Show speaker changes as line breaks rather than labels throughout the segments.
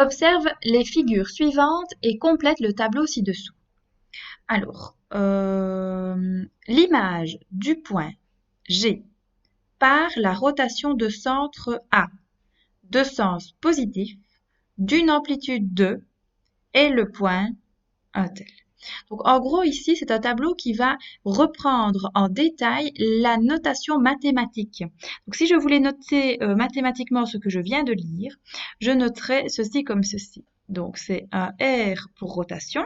Observe les figures suivantes et complète le tableau ci-dessous. Alors, l'image du point G par la rotation de centre A de sens positif d'une amplitude 2 est le point un tel. Donc, en gros, ici, c'est un tableau qui va reprendre en détail la notation mathématique. Donc, si je voulais noter mathématiquement ce que je viens de lire, je noterais ceci comme ceci. Donc, c'est un R pour rotation.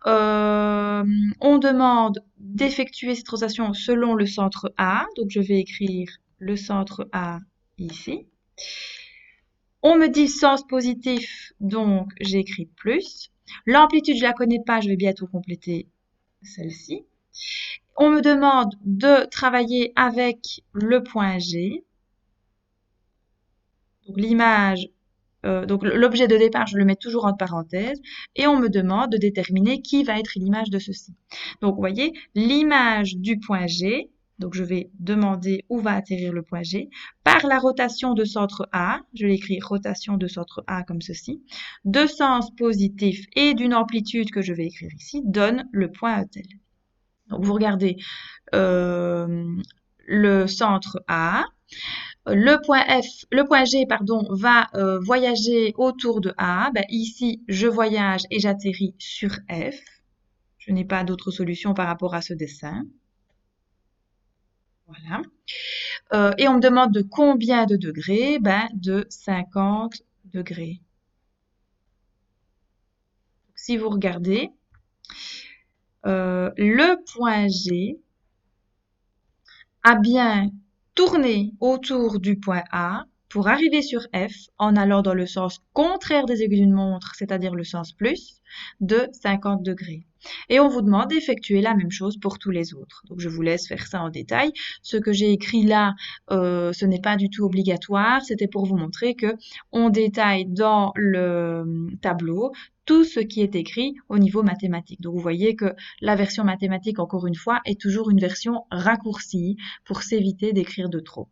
On demande d'effectuer cette rotation selon le centre A. Donc, je vais écrire le centre A ici. On me dit sens positif, donc j'écris plus. L'amplitude, je la connais pas, je vais bientôt compléter celle-ci. On me demande de travailler avec le point G. Donc l'image, donc l'objet de départ, je le mets toujours entre parenthèses. Et on me demande de déterminer qui va être l'image de ceci. Donc vous voyez, l'image du point G, donc je vais demander où va atterrir le point G, par la rotation de centre A, je l'écris rotation de centre A comme ceci, de sens positif et d'une amplitude que je vais écrire ici, donne le point tel. Donc vous regardez le centre A, le point G, pardon, va voyager autour de A. Ben, ici, je voyage et j'atterris sur F. Je n'ai pas d'autre solution par rapport à ce dessin. Voilà. Et on me demande de combien de degrés? Ben, de 50 degrés. Donc, si vous regardez, le point G a bien tourné autour du point A pour arriver sur F en allant dans le sens contraire des aiguilles d'une montre, c'est-à-dire le sens plus, de 50 degrés. Et on vous demande d'effectuer la même chose pour tous les autres. Donc je vous laisse faire ça en détail. Ce que j'ai écrit là, ce n'est pas du tout obligatoire. C'était pour vous montrer que on détaille dans le tableau tout ce qui est écrit au niveau mathématique. Donc vous voyez que la version mathématique, encore une fois, est toujours une version raccourcie pour s'éviter d'écrire de trop.